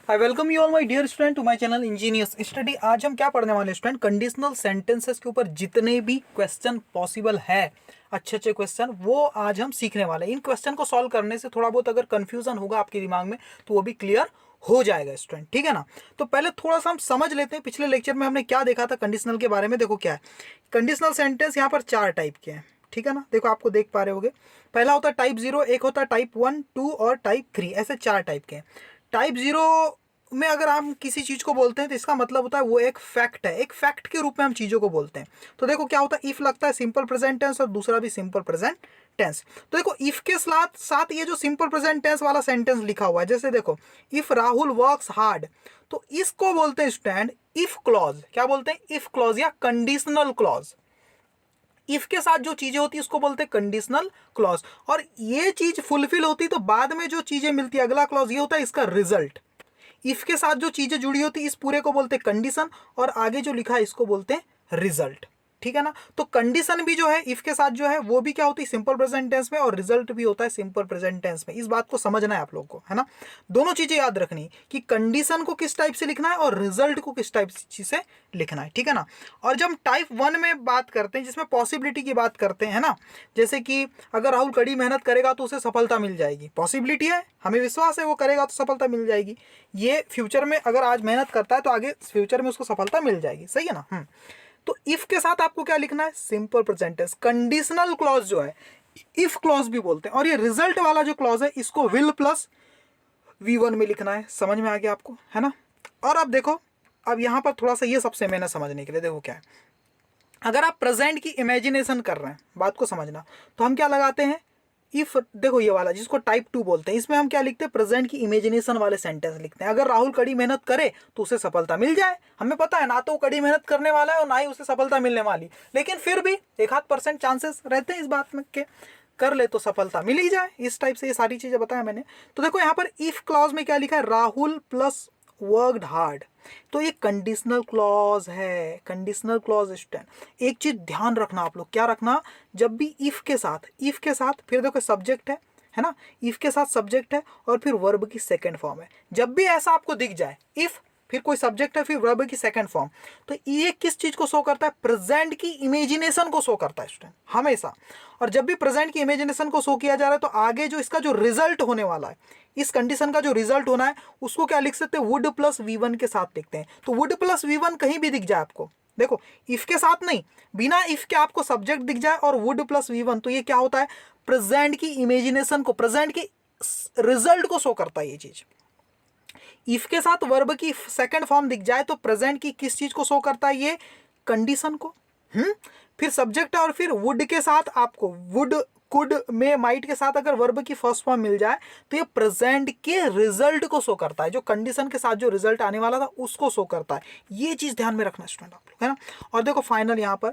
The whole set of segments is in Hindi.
I welcome you all my dear student to my channel engineers study. आज हम क्या पढ़ने वाले स्टूडेंट, कंडीशनल सेंटेंसेस के ऊपर जितने भी क्वेश्चन पॉसिबल है, अच्छे अच्छे क्वेश्चन, वो आज हम सीखने वाले हैं। इन क्वेश्चन को सॉल्व करने से थोड़ा बहुत अगर कंफ्यूजन होगा आपके दिमाग में तो वो भी क्लियर हो जाएगा स्टूडेंट, ठीक है ना। तो पहले थोड़ा सा हम समझ लेते हैं, पिछले लेक्चर में हमने क्या देखा था कंडीशनल के बारे में। देखो क्या है, कंडीशनल सेंटेंस यहाँ पर 4 टाइप के हैं, ठीक है ना। देखो आपको देख पा रहे होगे, पहला होता है टाइप 0, एक होता है टाइप 1, 2 और टाइप 3, ऐसे 4 टाइप के हैं। टाइप 0 में अगर हम किसी चीज़ को बोलते हैं तो इसका मतलब होता है वो एक फैक्ट है, एक फैक्ट के रूप में हम चीज़ों को बोलते हैं। तो देखो क्या होता है, इफ लगता है सिंपल प्रेजेंट टेंस और दूसरा भी सिंपल प्रेजेंट टेंस। तो देखो इफ के साथ साथ ये जो सिंपल प्रेजेंट टेंस वाला सेंटेंस लिखा हुआ है, जैसे देखो इफ राहुल वर्क्स हार्ड, तो इसको बोलते हैं स्टूडेंट इफ क्लॉज। क्या बोलते हैं? इफ क्लॉज या कंडीशनल क्लॉज। इफ के साथ जो चीजें होती है उसको बोलते हैं कंडीशनल क्लॉज, और ये चीज फुलफिल होती तो बाद में जो चीजें मिलती है, अगला क्लॉज ये होता है इसका रिजल्ट। इफ के साथ जो चीजें जुड़ी होती इस पूरे को बोलते हैं कंडीशन, और आगे जो लिखा है इसको बोलते हैं रिजल्ट, ठीक है ना। तो कंडीशन भी जो है इफ के साथ जो है वो भी क्या होती है सिंपल प्रेजेंट टेंस में, और रिजल्ट भी होता है सिंपल प्रेजेंट टेंस में। इस बात को समझना है आप लोग को, है ना। दोनों चीजें याद रखनी कि कंडीशन को किस टाइप से लिखना है और रिजल्ट को किस टाइप से लिखना है, ठीक है ना। और जब टाइप 1 में बात करते हैं जिसमें पॉसिबिलिटी की बात करते हैं, है ना, जैसे कि अगर राहुल कड़ी मेहनत करेगा तो उसे सफलता मिल जाएगी, पॉसिबिलिटी है, हमें विश्वास है वो करेगा तो सफलता मिल जाएगी। ये फ्यूचर में अगर आज मेहनत करता है तो आगे फ्यूचर में उसको सफलता मिल जाएगी, सही है ना। तो इफ के साथ आपको क्या लिखना है, simple present tense. Conditional clause जो है इफ क्लॉज भी बोलते हैं, और ये रिजल्ट वाला जो क्लॉज है इसको विल प्लस V1 में लिखना है। समझ में आ गया आपको, है ना। और अब देखो, अब यहां पर थोड़ा सा ये सबसे मैंने समझने के लिए, देखो क्या है, अगर आप प्रेजेंट की इमेजिनेशन कर रहे हैं, बात को समझना, तो हम क्या लगाते हैं, इफ। देखो ये वाला जिसको टाइप 2 बोलते हैं, इसमें हम क्या लिखते हैं, प्रेजेंट की इमेजिनेशन वाले सेंटेंस लिखते हैं। अगर राहुल कड़ी मेहनत करे तो उसे सफलता मिल जाए, हमें पता है ना तो वो कड़ी मेहनत करने वाला है और ना ही उसे सफलता मिलने वाली, लेकिन फिर भी 1-8% चांसेस रहते हैं इस बात में के कर ले तो सफलता मिल ही जाए। इस टाइप से ये सारी चीजें बताया मैंने। तो देखो यहाँ पर इफ क्लॉज में क्या लिखा है, राहुल प्लस वर्कड हार्ड, तो ये कंडीशनल क्लॉज है, कंडीशनल क्लॉज स्टूडेंट। एक चीज ध्यान रखना आप लोग, क्या रखना, जब भी इफ के साथ फिर देखो सब्जेक्ट है ना, इफ के साथ सब्जेक्ट है और फिर वर्ब की सेकंड फॉर्म है, जब भी ऐसा आपको दिख जाए, इफ फिर कोई सब्जेक्ट है फिर वर्ब की सेकंड फॉर्म, तो ये किस चीज को शो करता है, प्रेजेंट की इमेजिनेशन को शो करता है स्टूडेंट, हमेशा। और जब भी प्रेजेंट की इमेजिनेशन को शो किया जा रहा है तो आगे जो इसका जो रिजल्ट होने वाला है, इस कंडीशन का जो रिजल्ट होना है, उसको क्या लिख सकते हैं, वुड प्लस V1 के साथ लिखते हैं। तो वुड प्लस V1 कहीं भी दिख जाए आपको, देखो इफ के साथ नहीं, बिना इफ के आपको सब्जेक्ट दिख जाए और वुड प्लस V1, तो ये क्या होता है, प्रेजेंट की इमेजिनेशन को, प्रेजेंट की रिजल्ट को शो करता है ये चीज। इफ के साथ वर्ब की सेकंड फॉर्म दिख जाए तो प्रेजेंट की किस चीज को शो करता है, ये कंडीशन को। फिर सब्जेक्ट और फिर वुड के साथ आपको वुड, कुड, में, माइट के साथ अगर वर्ब की फर्स्ट फॉर्म मिल जाए तो ये प्रेजेंट के रिजल्ट को शो करता है, जो कंडीशन के साथ जो रिजल्ट आने वाला था उसको शो करता है। ये चीज ध्यान में रखना स्टूडेंट आप लोग, है ना। और देखो फाइनल यहाँ पर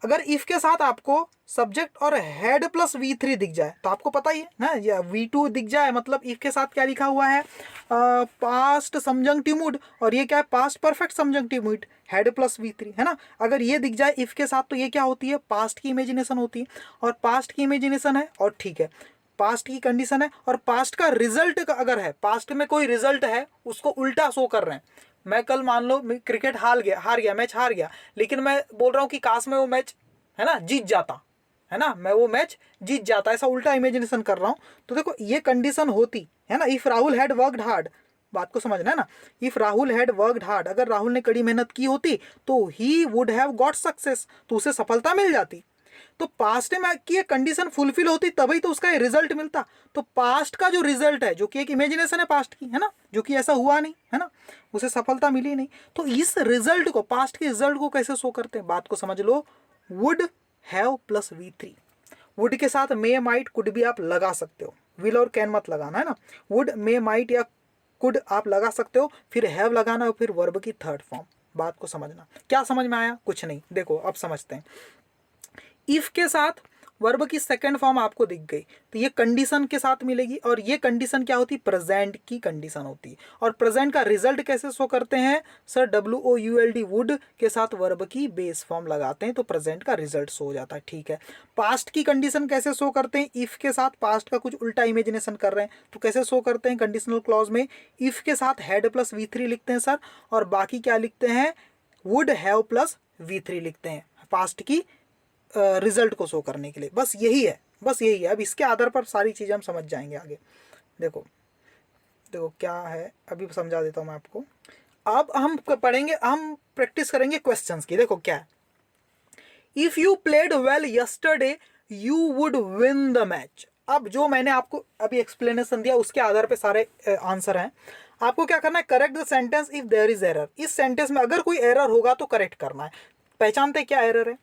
अगर इफ के साथ आपको सब्जेक्ट और हेड प्लस V3 दिख जाए तो आपको पता ही है ना, या V2 दिख जाए, मतलब इफ के साथ क्या लिखा हुआ है, पास्ट सबजंक्टिव मूड, और ये क्या है, past perfect subjunctive mood, had plus V3, है ना। अगर ये दिख जाए इफ के साथ तो ये क्या होती है, पास्ट की इमेजिनेशन होती है, और पास्ट की इमेजिनेशन है, और ठीक है पास्ट की कंडीशन है, और पास्ट का रिजल्ट का अगर है, पास्ट में कोई रिजल्ट है उसको उल्टा शो कर रहे हैं। मैं कल मान लो क्रिकेट हार गया, मैच हार गया, लेकिन मैं बोल रहा हूँ कि काश में वो मैच, है ना, जीत जाता, है ना, मैं वो मैच जीत जाता, ऐसा उल्टा इमेजिनेशन कर रहा हूँ। तो देखो ये कंडीशन होती है ना, if Rahul had worked hard, बात को समझना है ना, if Rahul had worked hard, अगर राहुल ने कड़ी मेहनत की होती तो he would have got success, तो उसे सफलता मिल जाती। तो पास्ट में की ये कंडीशन फुलफिल होती तभी तो उसका रिजल्ट मिलता। तो पास्ट का जो रिजल्ट है, जो कि एक इमेजिनेशन है पास्ट की, है ना, जो कि ऐसा हुआ नहीं, है ना, उसे सफलता मिली नहीं, तो इस रिजल्ट को, पास्ट के रिजल्ट को कैसे शो करते हैं, बात को समझ लो, would have plus V3। Would के साथ मे, माइट, कुड भी आप लगा सकते हो, विल और कैन मत लगाना, है ना। वुड, मे, माइट या कुड आप लगा सकते हो, फिर हैव लगाना और फिर वर्ब की थर्ड फॉर्म। बात को समझना, क्या समझ में आया, कुछ नहीं, देखो अब समझते हैं। इफ के साथ वर्ब की सेकंड फॉर्म आपको दिख गई, तो ये कंडीशन के साथ मिलेगी, और ये कंडीशन क्या होती है, प्रेजेंट की कंडीशन होती है। और प्रेजेंट का रिजल्ट कैसे शो करते हैं सर, WOULD वुड के साथ वर्ब की बेस फॉर्म लगाते हैं तो प्रेजेंट का रिजल्ट शो हो जाता है, ठीक है। पास्ट की कंडीशन कैसे शो करते हैं, इफ के साथ पास्ट का कुछ उल्टा इमेजिनेशन कर रहे हैं तो कैसे शो करते हैं, कंडीशनल क्लॉज में इफ के साथ हैड प्लस V3 लिखते हैं सर, और बाकी क्या लिखते हैं, वुड हैव प्लस V3 लिखते हैं पास्ट की रिजल्ट को शो करने के लिए। बस यही है, बस यही है। अब इसके आधार पर सारी चीज़ें हम समझ जाएंगे आगे। देखो देखो क्या है, अभी समझा देता हूँ मैं आपको। अब हम पढ़ेंगे, हम प्रैक्टिस करेंगे क्वेश्चंस की। देखो क्या है, if you played well yesterday you would win the match. अब जो मैंने आपको अभी एक्सप्लेनेशन दिया उसके आधार पे सारे आंसर हैं। आपको क्या करना है, correct the sentence if there is error. इस सेंटेंस में अगर कोई एरर होगा तो करेक्ट करना है। पहचानते क्या एरर है,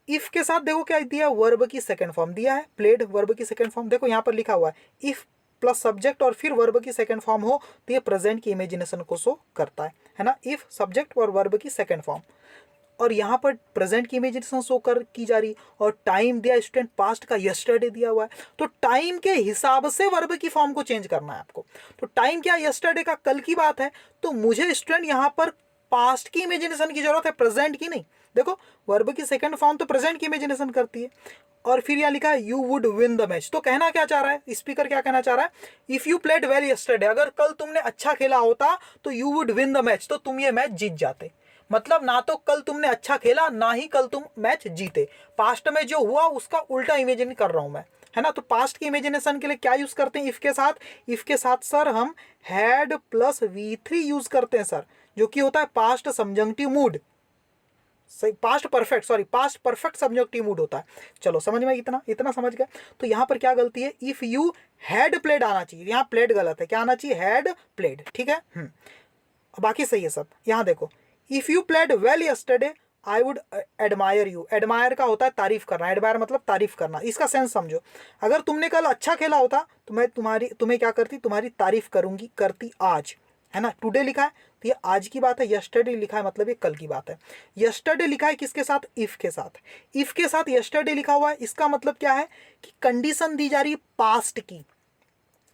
इफ के साथ देखो क्या दिया, वर्ब की सेकंड फॉर्म दिया है, प्लेड वर्ब की सेकंड फॉर्म। देखो यहाँ पर लिखा हुआ है इफ प्लस सब्जेक्ट और फिर वर्ब की सेकंड फॉर्म हो तो ये प्रेजेंट की इमेजिनेशन को शो करता है ना, इफ सब्जेक्ट और वर्ब की सेकंड फॉर्म। और यहाँ पर प्रेजेंट की इमेजिनेशन शो कर की जा रही, और टाइम दिया स्टूडेंट पास्ट का यस्टरडे दिया हुआ है, तो टाइम के हिसाब से वर्ब की फॉर्म को चेंज करना है आपको। तो टाइम क्या, यस्टरडे का, कल की बात है, तो मुझे स्टूडेंट यहाँ पर पास्ट की इमेजिनेशन की जरूरत है, प्रेजेंट की नहीं। देखो वर्ब की सेकंड फॉर्म तो प्रेजेंट की इमेजिनेशन करती है। और फिर यहाँ लिखा है you would win the match, तो कहना क्या चाह रहा है स्पीकर, क्या कहना चाह रहा है, if you played well yesterday, अगर कल तुमने अच्छा खेला होता तो you would win the match, तो तुम ये मैच जीत जाते। मतलब ना तो कल तुमने अच्छा खेला, ना ही कल तुम मैच जीते। पास्ट में जो हुआ उसका उल्टा इमेजिन कर रहा हूं मैं, है ना। तो पास्ट की इमेजिनेशन के लिए क्या यूज करते हैं, इफ के साथ, इफ के साथ सर हम हैड प्लस V3 यूज करते हैं सर, जो कि होता है पास्ट सबजंक्टिव मूड, सही, past perfect, sorry past perfect subjunctive mood होता है। चलो समझ में, इतना इतना समझ गए। तो यहाँ पर क्या गलती है, इफ यू हैड प्लेड आना चाहिए, यहाँ प्लेड गलत है, क्या आना चाहिए, हैड प्लेड, ठीक है। बाकी सही है सब। यहाँ देखो, if you played well yesterday I would admire you. Admire का होता है तारीफ करना, एडमायर मतलब तारीफ करना, इसका सेंस समझो। अगर तुमने कल अच्छा खेला होता तो मैं तुम्हें क्या करती, तुम्हारी तारीफ करूंगी, करती आज, है ना। टुडे लिखा है तो ये आज की बात है, यस्टरडे लिखा है मतलब ये कल की बात है। यस्टरडे लिखा है किसके साथ, इफ के साथ, इफ के साथ यस्टरडे लिखा हुआ है, इसका मतलब क्या है कि कंडीशन दी जा रही है पास्ट की।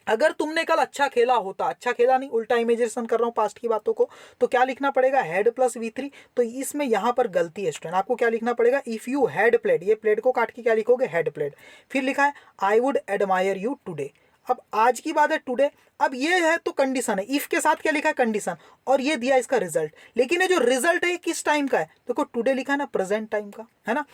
अगर तुमने कल अच्छा खेला होता, अच्छा खेला नहीं, उल्टा इमेजिनेशन कर रहा हूँ पास्ट की बातों को, तो क्या लिखना पड़ेगा, हैड प्लस V3। तो इसमें यहाँ पर गलती है स्टूडेंट, आपको क्या लिखना पड़ेगा, इफ यू हैड प्लेड, ये प्लेड को काट के क्या लिखोगे, हैड प्लेड। फिर लिखा है I would admire you today. अब आज की बात है टुडे, अब ये है तो कंडीशन है, इफ के साथ क्या लिखा है, कंडीशन, और ये दिया इसका रिजल्ट। लेकिन ये जो रिजल्ट है किस टाइम का है, देखो टुडे लिखा है ना, प्रेजेंट टाइम का, है ना।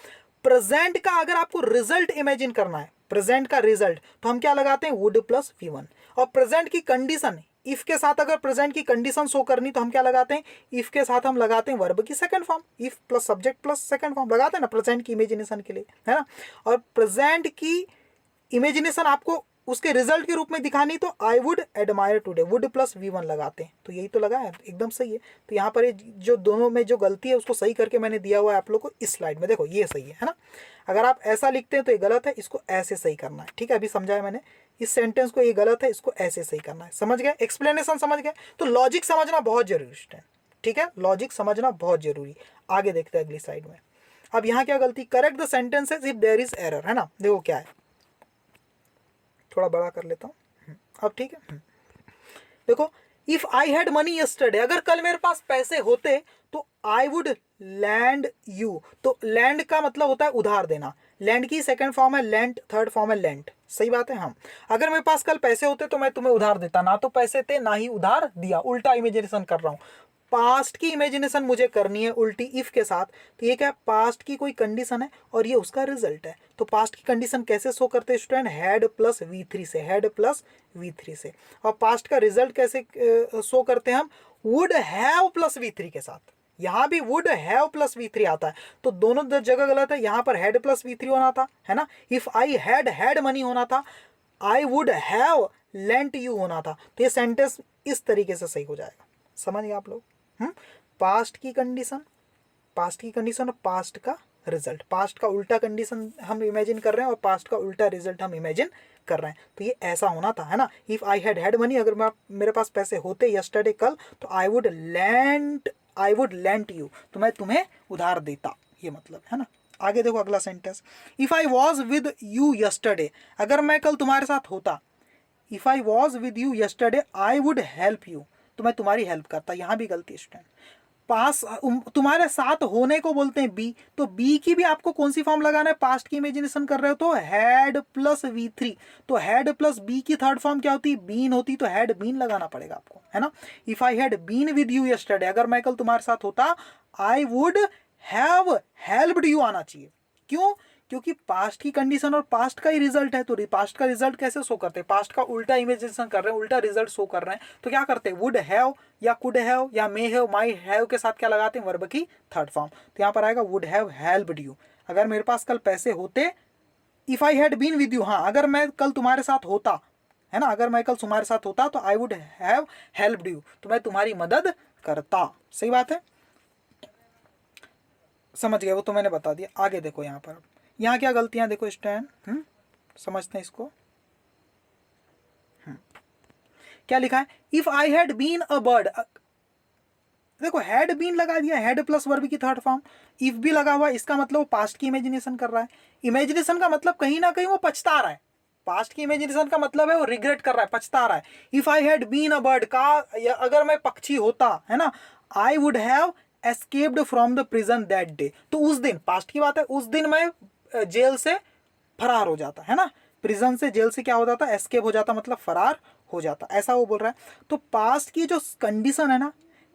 प्रेजेंट का अगर आपको रिजल्ट इमेजिन करना है, प्रेजेंट का रिजल्ट, तो हम क्या लगाते हैं, वुड प्लस V1। और प्रेजेंट की कंडीशन, इफ के साथ अगर प्रेजेंट की कंडीशन शो करनी तो हम क्या लगाते हैं, इफ के साथ हम लगाते हैं वर्ब की second form, if plus subject plus second form लगाते हैं ना प्रेजेंट की इमेजिनेशन के लिए, है ना। और प्रेजेंट की इमेजिनेशन आपको उसके रिजल्ट के रूप में दिखानी तो I would admire today, would plus V1 लगाते हैं, तो यही तो लगा है, एकदम सही है। तो यहाँ पर जो दोनों में जो गलती है उसको सही करके मैंने दिया हुआ है आप लोग को इस स्लाइड में, देखो ये सही है ना। अगर आप ऐसा लिखते हैं तो ये गलत है, इसको ऐसे सही करना है, ठीक है। अभी समझाया मैंने इस सेंटेंस को, ये गलत है, इसको ऐसे सही करना है, समझ गए, एक्सप्लेनेशन समझ गए। तो लॉजिक समझना बहुत जरूरी है, ठीक है, लॉजिक समझना बहुत जरूरी। आगे देखते हैं अगली साइड में। अब यहाँ क्या गलती, correct the sentences if there is error, है ना। देखो क्या है, थोड़ा बड़ा कर लेता हूँ, अब ठीक है। देखो, if I had money yesterday, अगर कल मेरे पास पैसे होते तो आई वुड लैंड यू। तो लैंड का मतलब होता है उधार देना, लैंड की सेकंड फॉर्म है लैंड, थर्ड फॉर्म है लेंट, सही बात है। हम अगर मेरे पास कल पैसे होते तो मैं तुम्हें उधार देता, ना तो पैसे थे ना ही उधार दिया, उल्टा इमेजिनेशन कर रहा हूँ। पास्ट की इमेजिनेशन मुझे करनी है उल्टी इफ के साथ, तो ये क्या है, पास्ट की कोई कंडीशन है और ये उसका रिजल्ट है। तो पास्ट की कंडीशन कैसे शो करते हैं स्टूडेंट, हैड प्लस V3 से, हैड प्लस V3 से। और पास्ट का रिजल्ट कैसे शो करते हैं हम, वुड हैव प्लस V3 के साथ। यहाँ भी वुड हैव प्लस V3 आता है, तो दोनों जगह गलत है। यहाँ पर हैड प्लस V3 होना था, है ना। इफ आई हैड मनी होना था, आई वुड हैव लेंट यू होना था। तो ये सेंटेंस इस तरीके से सही हो जाएगा, समझ गए आप लोग। पास्ट की कंडीशन, पास्ट की कंडीशन और पास्ट का रिजल्ट, पास्ट का उल्टा कंडीशन हम इमेजिन कर रहे हैं और पास्ट का उल्टा रिजल्ट हम इमेजिन कर रहे हैं। तो ये ऐसा होना था, है ना। इफ आई हैड मनी, अगर मेरे पास पैसे होते यस्टरडे कल, तो आई वुड लेंट यू, तो मैं तुम्हें उधार देता, ये मतलब, है ना। आगे देखो अगला sentence, if I was with you yesterday, अगर मैं कल तुम्हारे साथ होता, if I was with you yesterday I would help you, तो मैं तुम्हारी हेल्प करता। यहाँ भी गलती स्टूडेंट, पास तुम्हारे साथ होने को बोलते हैं बी, तो बी की भी आपको कौन सी फॉर्म लगाना है, पास्ट की इमेजिनेशन कर रहे हो तो हैड प्लस V3, तो हैड प्लस बी की थर्ड फॉर्म क्या होती है, बीन होती, तो हैड बीन लगाना पड़ेगा आपको, है ना। If I had been with you yesterday, अगर मैं कल तुम्हारे साथ होता, I would have helped you आना चाहिए। क्यों, क्योंकि पास्ट की कंडीशन और पास्ट का ही रिजल्ट है, तो पास्ट का रिजल्ट कैसे शो करते हैं, पास्ट का उल्टा इमेजिनेशन कर रहे हैं, उल्टा रिजल्ट शो कर रहे हैं, तो क्या करते हैं, वुड हैव या कुड हैव या मे हैव, माई हैव के साथ क्या लगाते हैं, वर्ब की थर्ड फॉर्म। तो यहाँ पर आएगा वुड हैव हेल्प्ड यू, अगर मेरे पास कल पैसे होते, if I had been with you, हाँ अगर मैं कल तुम्हारे साथ होता, है ना, अगर मैं कल तुम्हारे साथ होता तो I would have helped you, तो मैं तुम्हारी मदद करता। सही बात है, समझ गए, वो तो मैंने बता दिया। आगे देखो यहाँ पर, यहाँ क्या गलतियां देखो स्टैंड, समझते हैं इसको। क्या लिखा है, if I had been a bird, देखो हैड बीन लगा दिया, हैड प्लस वर्ब की थर्ड फॉर्म, इफ भी लगा हुआ, इसका मतलब वो पास्ट की इमेजिनेशन कर रहा है। इमेजिनेशन का मतलब कहीं ना कहीं वो पछता रहा है, पास्ट की इमेजिनेशन का मतलब है वो रिग्रेट कर रहा है, पछता रहा है। If I had been a bird का, अगर मैं पक्षी होता, है ना, I would have escaped from the prison that day, तो उस दिन, पास्ट की बात है, उस दिन मैं जेल से फरार हो जाता, है ना, प्रिजन से, जेल से क्या हो जाता, एस्केप हो जाता, मतलब फरार हो जाता, ऐसा वो बोल रहा है। तो पास्ट की जो कंडीशन है ना,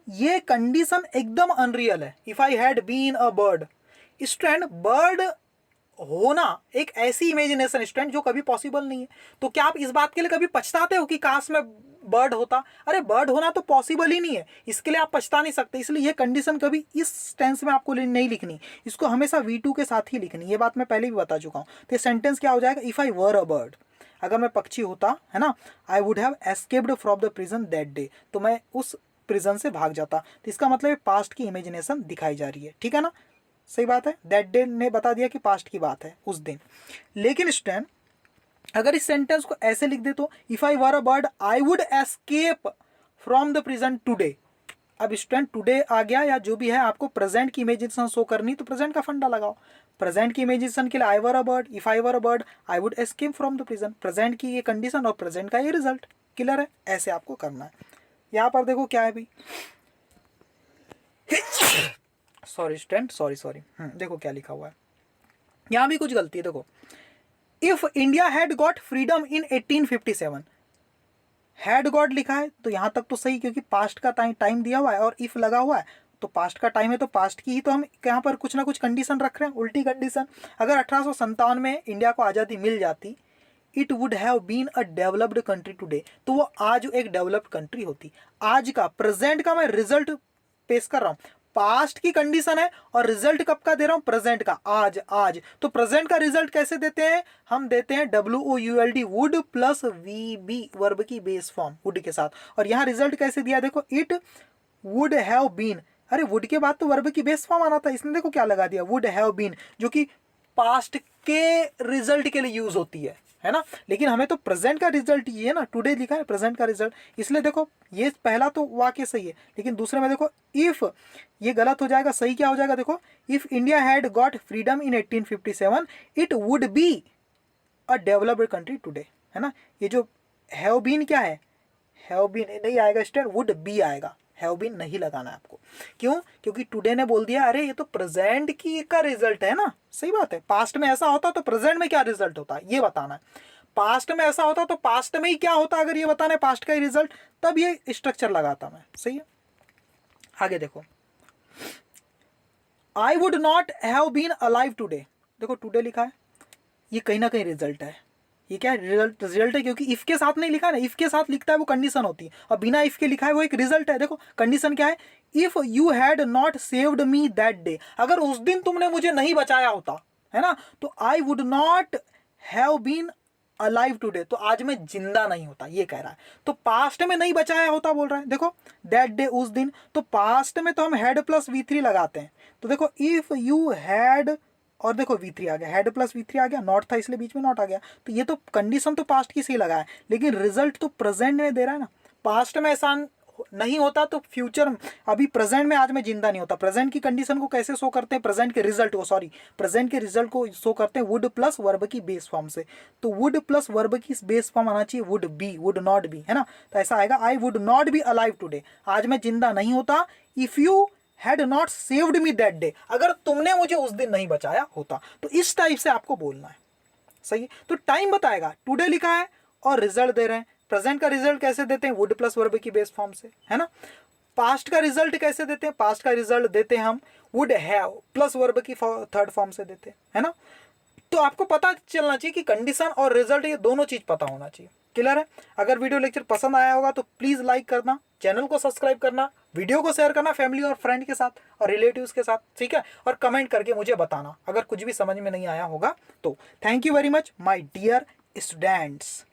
ये कंडीशन एकदम अनरियल है। If I had been a bird, student bird होना एक ऐसी इमेजिनेशन स्टूडेंट जो कभी पॉसिबल नहीं है। तो क्या आप इस बात के लिए कभी पछताते हो कि काश में बर्ड होता, अरे बर्ड होना तो पॉसिबल ही नहीं है, इसके लिए आप पछता नहीं सकते। इसलिए ये कंडीशन कभी इस टेंस में आपको नहीं लिखनी, इसको हमेशा V2 के साथ ही लिखनी, ये बात मैं पहले भी बता चुका हूँ। तो ये सेंटेंस क्या हो जाएगा, if I were a bird, अगर मैं पक्षी होता, है ना, I would have escaped from the prison that day, तो मैं उस प्रिजन से भाग जाता। तो इसका मतलब पास्ट की इमेजिनेशन दिखाई जा रही है, ठीक है ना, सही बात है। दैट डे ने बता दिया कि पास्ट की बात है, उस दिन। लेकिन स्टूडेंट अगर इस सेंटेंस को ऐसे लिख दे तो, if I were a bird I would escape from the prison today. अब स्टूडेंट टुडे आ गया या जो भी है, आपको प्रेजेंट की इमेजिनेशन शो करनी, तो प्रेजेंट का फंडा लगाओ। प्रेजेंट की इमेजिनेशन के लिए I were a bird, if I were a bird I would escape from the prison, present की ये कंडीशन और प्रेजेंट का ये रिजल्ट, क्लियर है, ऐसे आपको करना है। यहाँ पर देखो क्या है भाई, सॉरी स्टूडेंट, सॉरी, देखो क्या लिखा हुआ है, यहाँ भी कुछ गलती है। देखो, if India had got freedom in 1857, had got लिखा है तो यहाँ तक तो सही, क्योंकि पास्ट का टाइम दिया हुआ है और इफ लगा हुआ है, तो पास्ट का टाइम है तो पास्ट की ही तो हम यहाँ पर कुछ ना कुछ कंडीशन रख रहे हैं, उल्टी कंडीशन। अगर 1857 में इंडिया को आज़ादी मिल जाती, it would have been a developed country today, तो वो आज एक डेवलप्ड कंट्री होती। आज का, प्रेजेंट का मैं रिजल्ट पेश कर रहा हूँ, पास्ट की कंडीशन है और रिजल्ट कब का दे रहा हूं, प्रेजेंट का, आज। तो प्रेजेंट का रिजल्ट कैसे देते हैं, हम देते हैं WOULD, would plus VB, verb की बेस फॉर्म वुड के साथ। और यहाँ रिजल्ट कैसे दिया, देखो, इट वुड हैव बीन, अरे वुड के बाद तो वर्ब की बेस फॉर्म आना था, इसने देखो क्या लगा दिया, वुड हैव बीन, जो कि पास्ट के रिजल्ट के लिए यूज होती है ना। लेकिन हमें तो प्रेजेंट का रिजल्ट ये है ना, टुडे लिखा है प्रेजेंट का रिजल्ट, इसलिए देखो ये पहला तो वाक्य सही है, लेकिन दूसरे में देखो इफ, ये गलत हो जाएगा, सही क्या हो जाएगा, देखो, if India had got freedom in 1857 it would be a developed country today, है ना। ये जो हैव बीन क्या है, हैव बीन नहीं आएगा स्टूडेंट, वुड बी आएगा, हैव बीन नहीं लगाना है आपको। क्यों, क्योंकि टुडे ने बोल दिया, अरे ये तो प्रेजेंट की का रिजल्ट है ना, सही बात है। पास्ट में ऐसा होता तो प्रेजेंट में क्या रिजल्ट होता ये बताना है, पास्ट में ऐसा होता तो पास्ट में ही क्या होता, अगर ये बताना है पास्ट का ही रिजल्ट, तब ये स्ट्रक्चर लगाता मैं, सही है। आगे देखो, I would not have been alive today, देखो टुडे लिखा है, ये कहीं ना कहीं रिजल्ट है, ये क्या है, रिजल्ट है, क्योंकि इफ के साथ नहीं लिखा ना, इफ के साथ लिखता है वो कंडीशन होती है, और बिना इफ के लिखा है वो एक रिजल्ट है। देखो कंडीशन क्या है, if you had not saved me that day, अगर उस दिन तुमने मुझे नहीं बचाया होता, है ना, तो I would not have been alive today, तो आज मैं जिंदा नहीं होता, ये कह रहा है। तो पास्ट में नहीं बचाया होता बोल रहा है, देखो दैट डे, उस दिन, तो पास्ट में तो हम हैड प्लस V3 लगाते हैं, तो देखो इफ यू हैड, और देखो V3 आ गया, हेड प्लस V3 आ गया, नॉट था इसलिए बीच में नॉट आ गया, तो ये तो कंडीशन तो पास्ट की सही लगा है, लेकिन रिजल्ट तो प्रेजेंट में दे रहा है ना। पास्ट में नहीं होता तो फ्यूचर, अभी प्रेजेंट में आज मैं जिंदा नहीं होता, प्रेजेंट की कंडीशन को कैसे शो करते हैं, प्रेजेंट के रिजल्ट को, सॉरी प्रेजेंट के रिजल्ट को शो करते हैं वुड प्लस वर्ब की बेस फॉर्म से। तो वुड प्लस वर्ब की बेस फॉर्म आना चाहिए would be, would not be, है ना। तो ऐसा आएगा आई would not be alive today, आज मैं जिंदा नहीं होता, if you had not saved me that day, अगर तुमने मुझे उस दिन नहीं बचाया होता। तो इस टाइप से आपको बोलना है, सही है। तो टाइम बताएगा, टुडे लिखा है और रिजल्ट दे रहे हैं। प्रेजेंट का रिजल्ट कैसे देते हैं, वुड प्लस वर्ब की बेस फॉर्म से, है ना। पास्ट का रिजल्ट कैसे देते हैं, पास्ट का रिजल्ट देते हैं हम वुड हैव प्लस वर्ब की थर्ड फॉर्म से देते हैं, है ना। तो आपको पता चलना चाहिए कि कंडीशन और रिजल्ट ये दोनों चीज पता होना चाहिए। क्लियर है। अगर वीडियो लेक्चर पसंद आया होगा तो प्लीज लाइक करना, चैनल को सब्सक्राइब करना, वीडियो को शेयर करना फैमिली और फ्रेंड के साथ और रिलेटिव्स के साथ, ठीक है। और कमेंट करके मुझे बताना अगर कुछ भी समझ में नहीं आया होगा तो। Thank you very much my dear students.